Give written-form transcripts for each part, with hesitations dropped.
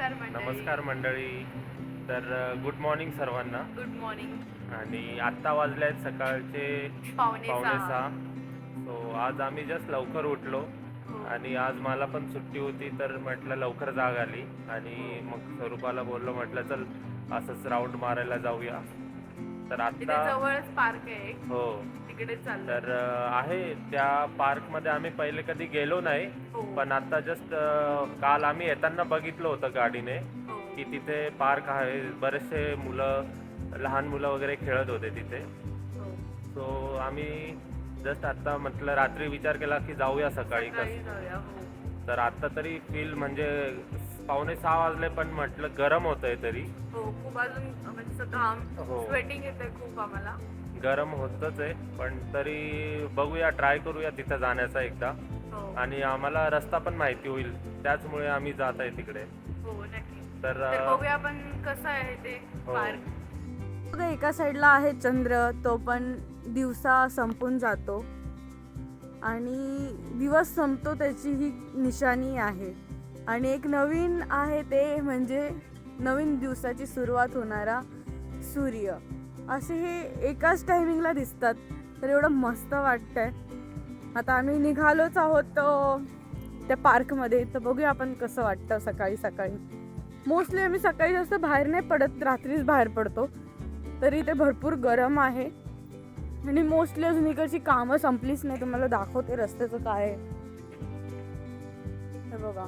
नमस्कार मंडळी. तर गुड मॉर्निंग सर्वांना. Good morning. आणि आत्ता वाजले आहेत सकाळचे पावणे 5:45. सहा. सो आज आम्ही जस्ट लवकर उठलो हो. आणि आज मला पण सुट्टी होती तर म्हटलं लवकर जाग आली आणि मग स्वरूपाला बोललो, म्हटलं चल असंच राऊंड मारायला जाऊया. तर तिथे आत्ता जवळच पार्क आहे एक, हो, तिकडे चाललो. तर आहे त्या पार्कमध्ये आम्ही पहिले कधी गेलो नाही. हो. पण आता जस्ट काल आम्ही येताना बघितलं होतं गाडीने हो. की तिथे पार्क आहे, बरेचसे मुलं, लहान मुलं वगैरे खेळत होते तिथे. हो. सो आम्ही जस्ट आत्ता म्हटलं, रात्री विचार केला की जाऊया सकाळी सकाळी जाऊया. हो. तर आत्ता तरी फील म्हणजे 5:45 वाजले पण म्हटलं गरम होतंय तरी. हो, खूप अजून म्हणजे असं घाम, हो, स्वेटिंग येते खूप आम्हाला. गरम होतच आहे पण तरी बघूया, ट्राय करूया तिथं जाण्याचा एकदा. हो. आणि आम्हाला रस्ता पण माहिती होईल, त्याचमुळे आम्ही जात आहे तिकडे. हो, नक्की. तर तर बघूया आपण कसं आहे ते हो. पार्क. बघा, एका साईडला आहे चंद्र, तो पण दिवसा संपून जातो आणि दिवस संपतो त्याची ही निशाणी आहे. आणि एक नवीन आहे ते म्हणजे नवीन दिवसाची सुरुवात होणारा सूर्य. असे हे एकाच टायमिंगला दिसतात, तर एवढं मस्त वाटतंय. आता आम्ही निघालोच आहोत त्या पार्कमध्ये, तर बघूया आपण कसं वाटतं सकाळी सकाळी. मोस्टली आम्ही सकाळी जास्त बाहेर नाही पडत, रात्रीच बाहेर पडतो. तरी ते भरपूर गरम आहे आणि मोस्टली अजून इकडची कामं संपलीच नाही. तुम्हाला दाखवते रस्त्याचं काय आहे. हे बघा,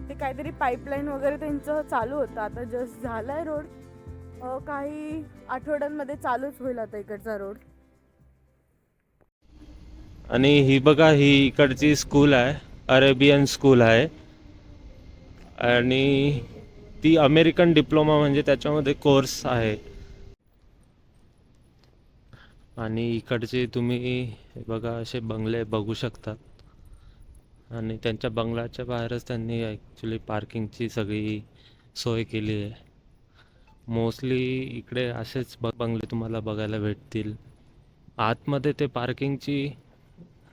ते काहीतरी पाईपलाईन वगैरे त्यांचं चालू होतं, आता जस्ट झालाय रोड. काही आठवड्यांमध्ये चालूच होईल आता इकडचा रोड. आणि ही बघा, ही इकडची स्कूल आहे, अरेबियन स्कूल आहे. आणि ती अमेरिकन डिप्लोमा म्हणजे त्याच्यामध्ये कोर्स आहे. आणि इकडचे तुम्ही हे बघा, असे बंगले बघू शकतात. आणि त्यांच्या बंगल्याच्या बाहेरच त्यांनी ॲक्च्युली पार्किंगची सगळी सोय केली आहे. मोस्टली इकडे असेच बंगले तुम्हाला बघायला भेटतील. आतमध्ये ते पार्किंगची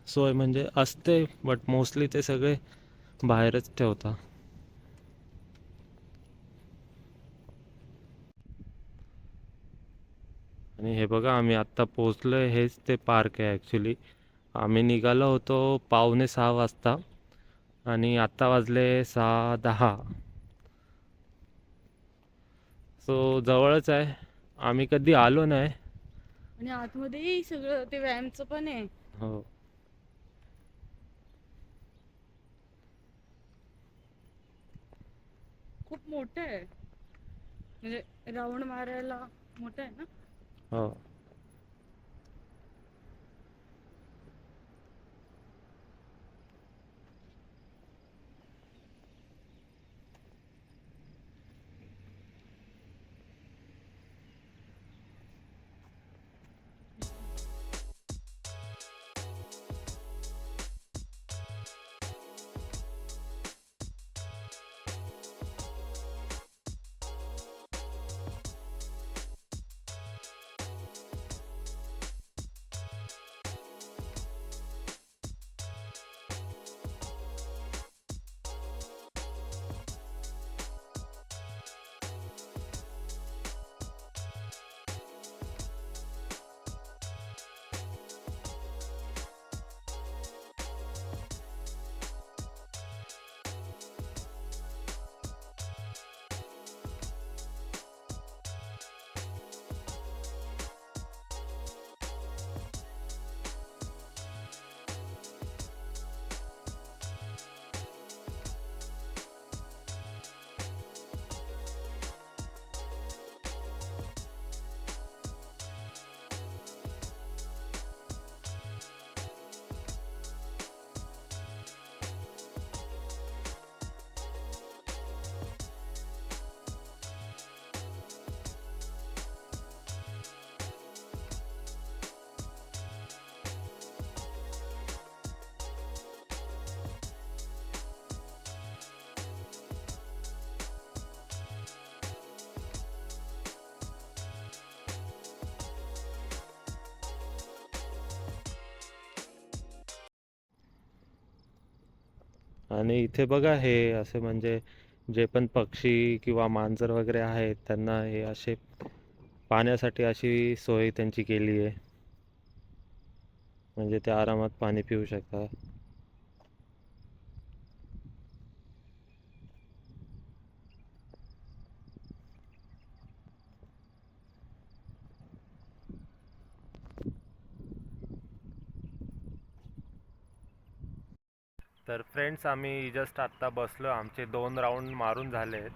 सोय म्हणजे असते, बट मोस्टली ते सगळे बाहेरच ठेवतात. आणि हे बघा, आम्ही आत्ता पोचलो आहे, हेच ते पार्क आहे ॲक्च्युली. आम्ही निघालो होतो 5:45 वाजता आणि आत्ता वाजले 6:10. सो जवळच आहे, आम्ही कधी आलो नाही. आणि आतमध्ये सगळं ते व्यायामचं पण आहे. हो, खूप मोठं आहे, म्हणजे राऊंड मारायला मोठं आहे ना. हो. आणि इथे बघा, हे असे म्हणजे जे पण पक्षी किंवा मांजर वगैरे आहेत त्यांना हे असे पाण्यासाठी अशी सोय त्यांची केली आहे, म्हणजे ते आरामात पाणी पिऊ शकतात. तर फ्रेंड्स, आम्ही जस्ट आत्ता बसलो, आमचे 2 राऊंड मारून झाले आहेत.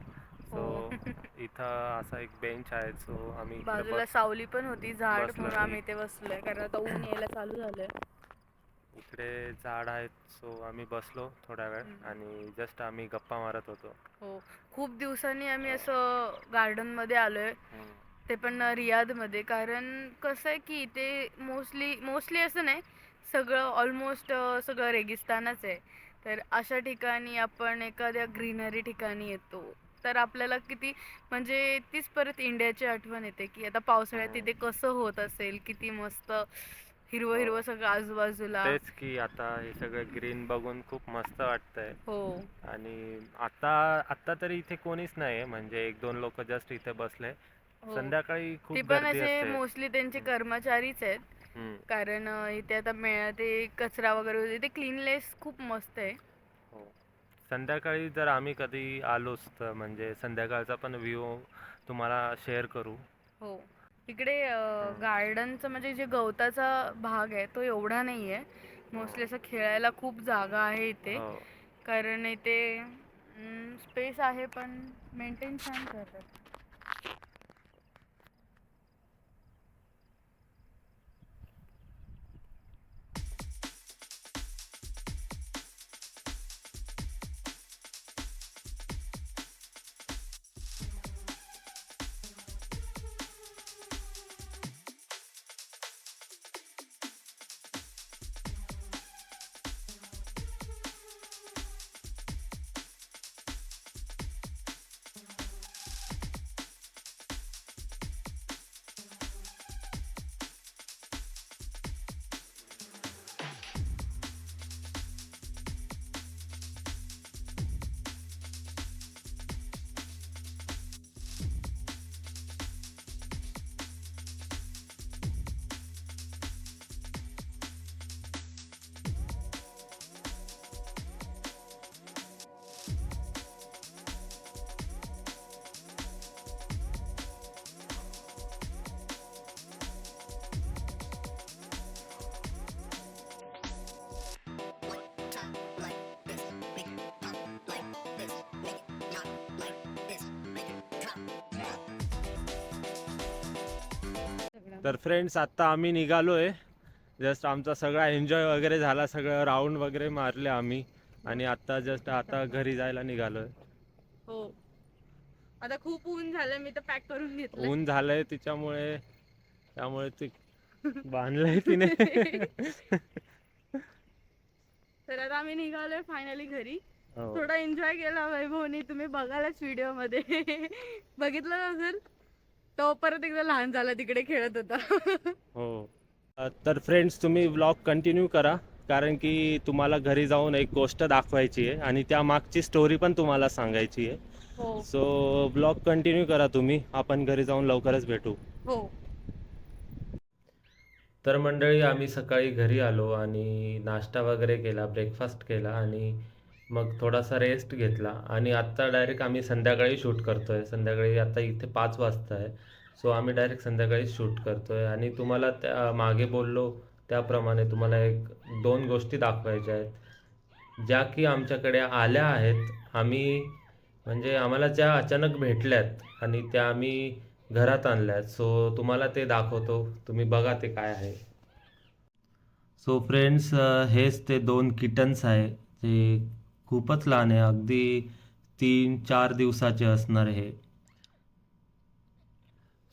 सो हो. इथं असा एक बेंच आहे, सो आम्ही इकडे बाजूला सावली पण होती झाड बसलोय. म्हणून आम्ही इथे बसलोय कारण आता ऊन यायला चालू झालंय. इकडे झाड आहेत, सो आम्ही बसलो थोडा वेळ आणि जस्ट आम्ही गप्पा मारत होतो. हो, खूप दिवसांनी आम्ही असं गार्डन मध्ये आलोय, ते पण रियादमध्ये. कारण कसं आहे की इथे मोस्टली असं नाही, सगळं ऑलमोस्ट सगळं रेगिस्तानच आहे. तर अशा ठिकाणी आपण एखाद्या ग्रीनरी ठिकाणी येतो तर आपल्याला किती म्हणजे तीच परत इंडियाची आठवण येते की आता पावसाळ्यात तिथे कसं होत असेल, किती मस्त हिरवं हिरवं सगळं आजूबाजूला. तेच की आता हे सगळं ग्रीन बघून खूप मस्त वाटतंय. हो आणि आता आता तरी इथे कोणीच नाही, म्हणजे 1-2 लोक जस्ट इथे बसले. हो, संध्याकाळी ते खूप पण गर्दी असे असते. मोस्टली त्यांचे कर्मचारीच आहेत. हम्म. कारण इथे आता ते कचरा वगैरे होते, ते क्लीनलेस खूप मस्त आहे. हो. संध्याकाळी जर आम्ही कधी आलोच तर म्हणजे संध्याकाळचा पण व्ह्यू तुम्हाला शेअर करू. हो, इकडे गार्डनचं म्हणजे जे गवताचा भाग आहे तो एवढा नाही आहे. मोस्टली असं खेळायला खूप जागा आहे इथे. हो. कारण इथे स्पेस आहे पण मेंटेन छान करतात. तर फ्रेंड्स, आत्ता आम्ही निघालोय. जस्ट आमचा सगळा एन्जॉय वगैरे झाला, सगळं राऊंड वगैरे मारले आम्ही आणि आत्ता जस्ट आता घरी जायला निघालोय. हो, आता खूप ऊन झालं, मी तर पॅक करून घेतलं. ऊन झालंय त्यामुळे ते बांधलंय तिने. तर आता आम्ही निघालोय फायनली घरी. हो. थोडा एन्जॉय केला वैभवनी, तुम्ही बघायलाच व्हिडिओ मध्ये. बघितलं नसेल तो परत एकदा लहान झाला, तिकडे खेळत होता. हो. तर फ्रेंड्स, तुम्ही व्लॉग कंटिन्यू करा, कारण की तुम्हाला घरी जाऊन एक गोष्ट दाखवायची आहे आणि त्या मागची स्टोरी पण तुम्हाला सांगायची आहे. हो सो व्लॉग कंटिन्यू करा तुम्ही, आपण घरी जाऊन लवकरच भेटू. हो. तर मंडळी, आम्ही सकाळी घरी आलो आणि नाश्ता वगैरे केला, ब्रेकफास्ट केला आणि मग थोडासा रेस्ट घेतला आणि आत्ता डायरेक्ट आम्ही संध्याकाळी शूट करतोय. संध्याकाळी आता इथे 5 वाजता आहे, सो आम्ही डायरेक्ट संध्याकाळी शूट करतोय आणि तुम्हाला त्या मागे बोललो त्याप्रमाणे तुम्हाला 1-2 गोष्टी दाखवायच्या आहेत, ज्या की आमच्याकडे आल्या आहेत. म्हणजे आम्हाला ज्या अचानक भेटल्यात आणि त्या आम्ही घरात आणल्यात, सो तुम्हाला ते दाखवतो, तुम्ही बघा ते काय आहे. सो फ्रेंड्स, हेच ते 2 किटन्स आहे, ते खूपच लहान आहे, अगदी 3-4 दिवसाचे असणार हे.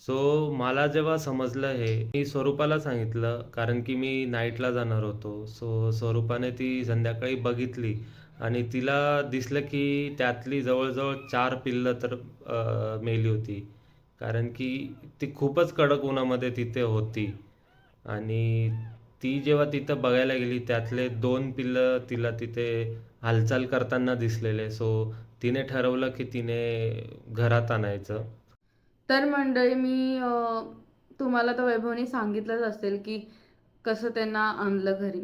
सो मला जेव्हा समजलं हे, मी स्वरूपाला सांगितलं, कारण की मी नाईटला जाणार होतो. सो स्वरूपाने ती संध्याकाळी बघितली आणि तिला दिसलं की त्यातली जवळजवळ 4 पिल्लं तर मेली होती, कारण की ती खूपच कडक उन्हामध्ये तिथे होती. आणि ती जेव्हा तिथं बघायला गेली, त्यातले 2 पिल्लं तिला तिथे हालचाल करताना दिसलेले. सो तिने ठरवलं की तिने घरात आणायचं. तर मंडळी मी तुम्हाला तर वैभवने सांगितलंच असेल की कसं त्यांना आणलं घरी.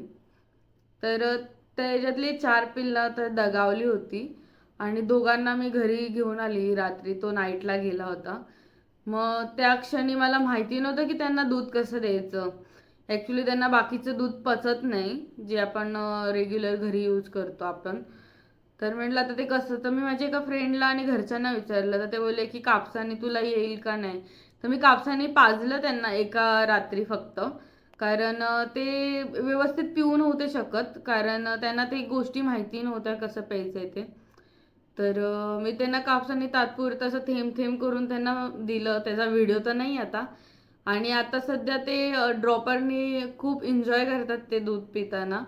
तर त्याच्यातली 4 पिल्लं तर दगावली होती आणि दोघांना मी घरी घेऊन आली रात्री. तो नाईटला गेला होता. मग त्या क्षणी मला माहिती नव्हतं की त्यांना दूध कसं द्यायचं. ॲक्च्युली त्यांना बाकीचं दूध पचत नाही जे आपण रेग्युलर घरी यूज करतो आपण. तर म्हटलं आता ते कसं. तर मी माझ्या एका फ्रेंडला आणि घरच्यांना विचारलं. तर ते बोलले की कापसाने तुला येईल का नाही. तर मी कापसाने पाजलं त्यांना एका रात्री फक्त. कारण ते व्यवस्थित पिऊ नव्हते शकत. कारण त्यांना ते गोष्टी माहिती नव्हत्या कसं प्यायचं ते. तर मी त्यांना कापसाने तात्पुरतं असं थेंब थेंब करून त्यांना दिलं. त्याचा व्हिडिओ तर नाही आता. आणि आता सध्या ते ड्रॉपरनी खूप एन्जॉय करतात ते दूध पिताना.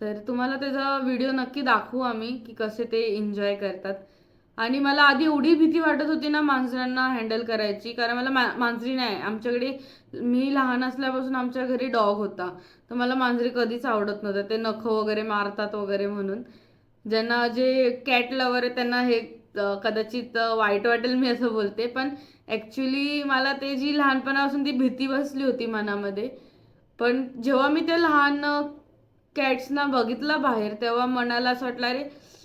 तर तुम्हाला त्याचा व्हिडिओ नक्की दाखवू आम्ही की कसे ते एन्जॉय करतात. आणि मला आधी एवढी भीती वाटत होती ना मांजरांना हँडल करायची. कारण मला मांजरी नाही आमच्याकडे. मी लहान असल्यापासून आमच्या घरी डॉग होता. तर मला मांजरी कधीच आवडत नव्हतं. ते नखं वगैरे मारतात वगैरे म्हणून. ज्यांना जे कॅट लवर आहे त्यांना हे कदाचित वाईट वाटेल मी असं बोलते. पण ॲक्च्युली मला ते जी लहानपणापासून ती भीती बसली होती मनामध्ये. पण जेव्हा मी त्या लहान कॅट्सना बघितलं बाहेर तेव्हा मनाला असं वाटलं अरे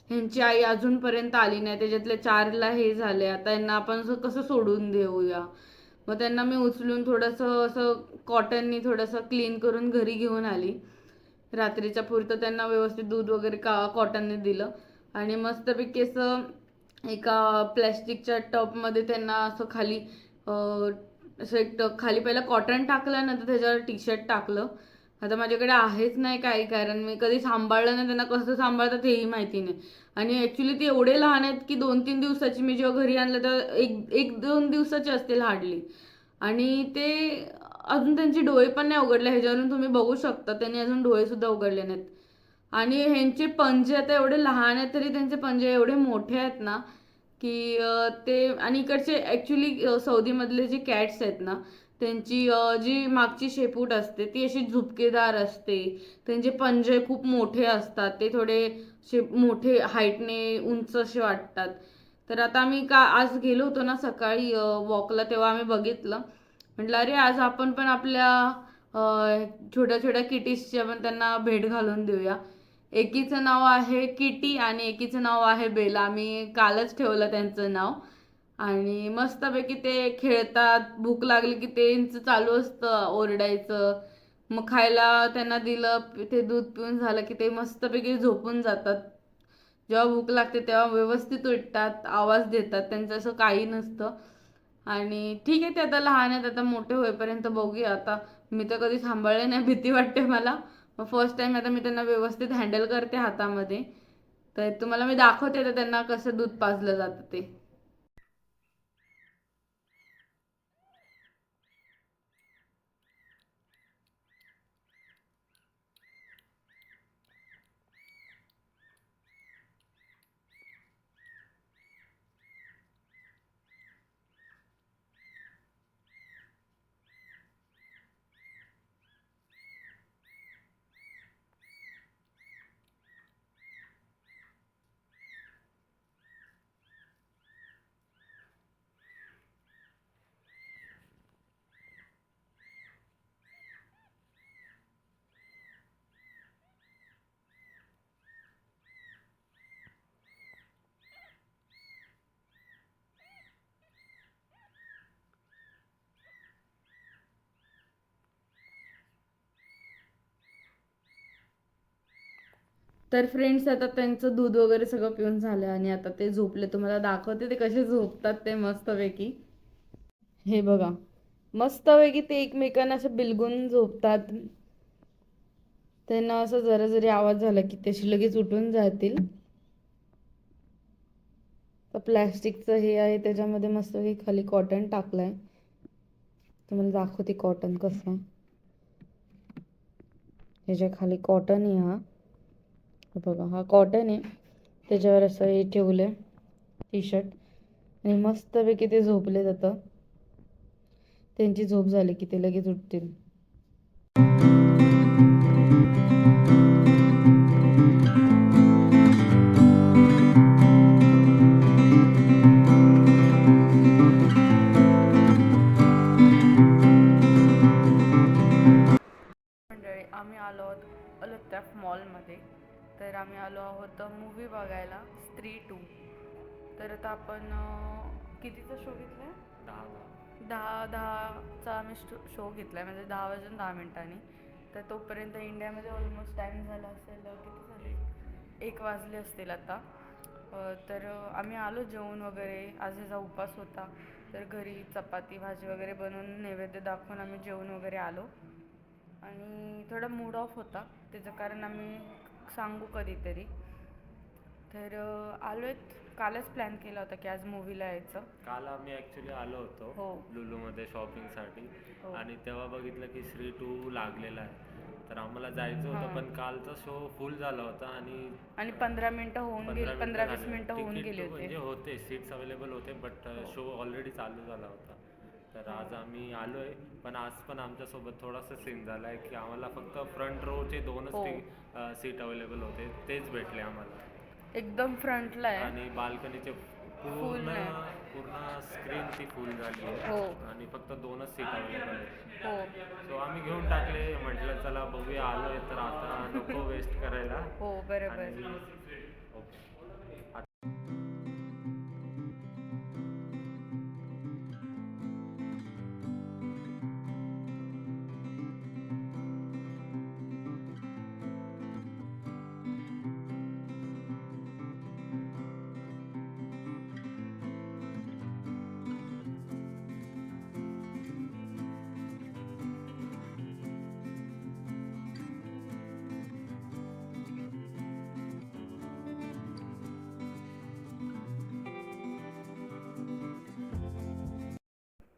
ह्यांची आई अजूनपर्यंत आली नाही. त्याच्यातल्या 4ला हे झाले. आता यांना आपण कसं सोडून देऊया. मग त्यांना मी उचलून थोडंसं असं कॉटननी थोडंसं क्लीन करून घरी घेऊन आली. रात्रीच्या पुरतं त्यांना व्यवस्थित दूध वगैरे कॉटनने दिलं. आणि मस्तपैकी असं एका प्लॅस्टिकच्या टबमध्ये त्यांना असं खाली असं एक खाली पहिलं कॉटन टाकलं नंतर त्याच्यावर टी शर्ट टाकलं. आता माझ्याकडे आहेच नाही काही. कारण मी कधी सांभाळलं नाही. त्यांना कसं सांभाळतात हेही माहिती नाही. आणि ॲक्च्युली ते एवढे लहान आहेत की 2-3 दिवसाची. मी जेव्हा घरी आणलं तर 1-2 दिवसाचे असतील हार्डली. आणि ते अजून त्यांचे डोळे पण नाही उघडले. ह्याच्यावरून तुम्ही बघू शकता त्यांनी अजून डोळेसुद्धा उघडले नाहीत. आणि ह्यांचे पंजे आता एवढे लहान आहेत तरी त्यांचे पंजे एवढे मोठे आहेत ना की ते. आणि इकडचे ॲक्च्युली सौदीमधले जे कॅट्स आहेत ना त्यांची जी मागची शेपूट असते ती अशी झुपकेदार असते. त्यांचे पंजे खूप मोठे असतात. ते थोडे मोठे हाईटने उंच असे वाटतात. तर आता आम्ही आज गेलो होतो ना सकाळी वॉकला तेव्हा आम्ही बघितलं. म्हटलं अरे आज आपण पण आपल्या छोट्या छोट्या किटीजची आपण त्यांना भेट घालून देऊया. एकीचं नाव आहे किटी आणि एकीचं नाव आहे बेला. आम्ही कालच ठेवलं त्यांचं नाव. आणि मस्तपैकी ते खेळतात. भूक लागली की त्यांचं चालू असतं ओरडायचं. मग खायला त्यांना दिलं ते दूध पिऊन झालं की ते मस्तपैकी झोपून जातात. जेव्हा भूक लागते तेव्हा व्यवस्थित उठतात आवाज देतात. त्यांचं असं काही नसतं. आणि ठीक आहे ते आता लहान आहेत. आता मोठे होईपर्यंत बघूया. आता मी तर कधी सांभाळले नाही. भीती वाटते मला. मग फर्स्ट टाइम आता मी त्यांना व्यवस्थित हँडल करते हातामध्ये. तर तुम्हाला मी दाखवते तर त्यांना कसं दूध पाजलं जातं ते. तर फ्रेंड्स आता त्यांचं दूध वगैरे सगळं पिऊन झालं आणि आता ते झोपले. तुम्हाला दाखवते ते कसे झोपतात ते मस्तपैकी. हे बघा मस्तपैकी ते एकमेकांना असं बिलगून झोपतात. त्यांना असं जरा जरी आवाज झाला की ते लगेच उठून जातील. तर प्लॅस्टिकचं हे आहे त्याच्यामध्ये मस्तपैकी खाली कॉटन टाकलंय. तुम्हाला दाखवते कॉटन कसं आहे. ह्याच्या खाली कॉटन आहे. हा बघा हा कॉटन आहे. त्याच्यावर असं हे ठेवलंय टी शर्ट आणि मस्तपैकी ते झोपले जातं. त्यांची झोप झाली की ते लगेच उठतील. मॉलमध्ये. तर आम्ही आलो आहोत मूवी बघायला, स्त्री 2. तर आता आपण कितीचा शो घेतला आहे? 10:10चा आम्ही शो घेतला आहे, म्हणजे 10:10 तर तोपर्यंत इंडियामध्ये ऑलमोस्ट टाईम झाला असेल, किती झाले, 1 वाजले असतील आता. तर आम्ही आलो जेवण वगैरे, आज ह्याचा उपास होता, तर घरी चपाती भाजी वगैरे बनवून नैवेद्य दाखवून आम्ही जेवण वगैरे आलो. आणि थोडा मूड ऑफ होता, त्याचं कारण आम्ही सांगू कधीतरी. तर आलो आहेत, कालच प्लॅन केला होता की आज मूवीला यायचं. काल आम्ही ॲक्च्युली आलो होतो हो. लुलूमध्ये शॉपिंगसाठी हो. आणि तेव्हा बघितलं की श्री 2 लागलेला आहे. तर आम्हाला जायचं होतं, पण कालचा शो फुल झाला होता आणि 15 मिनटं होऊन गेली, 15-20 मिनटं होऊन गेली होते. म्हणजे होते सीट्स अवेलेबल होते, बट शो ऑलरेडी चालू झाला होता. तर आज आम्ही आलो आहे, पण आज पण आमच्यासोबत थोडासा सीन झाला आहे की आम्हाला फक्त फ्रंट रोचे 2च सीट अवेलेबल होते, तेच भेटले आम्हाला. एकदम फ्रंटला आहे. आणि बाल्कनीचे पूर्ण स्क्रीन ती फुल झाली आहे. हो. आणि फक्त 2च सीट अवेलेबल आहेत. हो सो आम्ही घेऊन टाकले, म्हटलं चला बघूया, आलोय तर आता नको वेस्ट करायला. हो बरोबर. आणि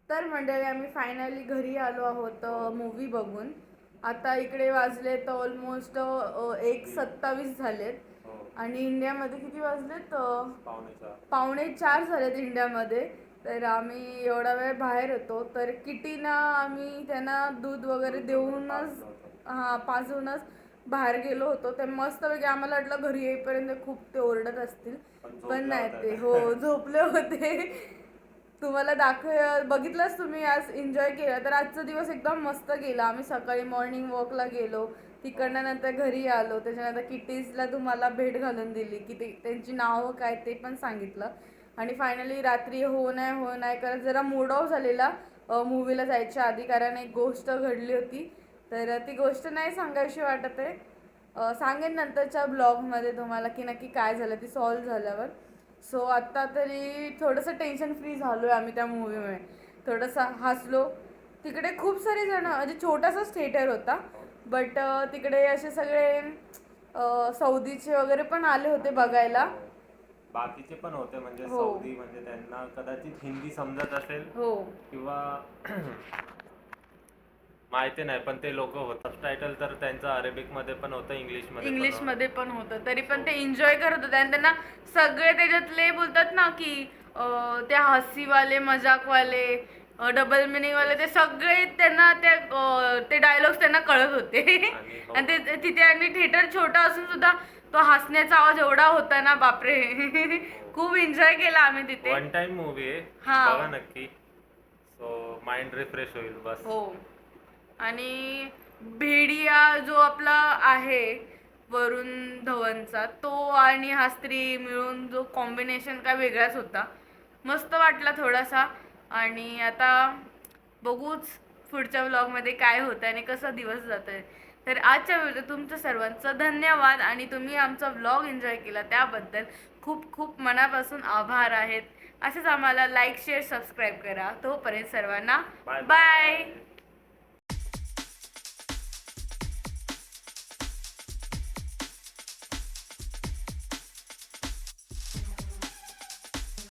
तर मंडळी, आम्ही फायनली घरी आलो आहोत मूवी बघून. आता इकडे वाजले तर ऑलमोस्ट 1:27 झालेत. आणि इंडियामध्ये किती वाजलेत? 3:45 झालेत इंडियामध्ये. तर आम्ही एवढा वेळ बाहेर होतो, तर किटीना आम्ही त्यांना दूध वगैरे देऊनच पाजूनच बाहेर गेलो होतो. ते मस्तपैकी आम्हाला वाटलं घरी येईपर्यंत खूप ते ओरडत असतील, पण नाही, ते झोपले होते. तुम्हाला बघितलंच तुम्ही, आज एन्जॉय केला. तर आजचा दिवस एकदम मस्त गेला. आम्ही सकाळी मॉर्निंग वॉकला गेलो, तिकडनं नंतर घरी आलो, त्याच्यानंतर किटीजला तुम्हाला भेट घालून दिली की त्यांची नावं काय ते पण सांगितलं. आणि फायनली रात्री हो नाही करत जरा मूड ऑफ झालेला मूवीला जायच्या आधी, कारण एक गोष्ट घडली होती. तर ती गोष्ट नाही सांगायची वाटत आहे, सांगेन नंतरच्या ब्लॉगमध्ये तुम्हाला की नक्की काय झालं ती सॉल्व झाल्यावर. सो आत्ता तरी थोडंसं टेन्शन फ्री झालो आहे आम्ही त्या मूवीमुळे, थोडंसं हसलो. तिकडे खूप सारे जण, म्हणजे छोटासाच थिएटर होता, बट तिकडे असे सगळे सौदीचे वगैरे पण आले होते बघायला. बाकीचे पण होते, म्हणजे सौदी, म्हणजे त्यांना कदाचित हिंदी समजत असेल किंवा माहिती नाही, पण ते लोक होते. सबटायटल तर त्यांचं अरेबिकमध्ये पण होतं, इंग्लिशमध्ये पण होतं, तरी पण ते एन्जॉय करत होते. आणि त्यांना सगळे त्याच्यातले बोलतात ना की ते हसीवाले, मजाकवाले, डबल मिनिंगवाले, ते सगळे त्यांना ते डायलॉग्स त्यांना कळत होते. आणि ते तिथे, आणि थिएटर छोटा असून सुद्धा तो हसण्याचा आवाज एवढा होता ना, बापरे. खूप एन्जॉय केला आम्ही तिथे. वन टाइम मूवी आहे, बघा नक्की. सो माइंड रिफ्रेश होईल बस. हो. आणि भेडिया जो आपला आहे वरुण धवनचा, तो आणि हा स्त्री मिळून जो कॉम्बिनेशन काय वेगळाच होता, मस्त वाटला थोडासा. आणि आता बघूच पुढच्या व्लॉगमध्ये काय होतं आणि कसा दिवस जातोय. तर आजच्या व्हिडिओ तुमचं सर्वांचं धन्यवाद, आणि तुम्ही आमचा व्लॉग एन्जॉय केला त्याबद्दल खूप खूप मनापासून आभार आहेत. असेच आम्हाला लाईक, शेअर, सबस्क्राईब करा. तोपर्यंत सर्वांना बाय.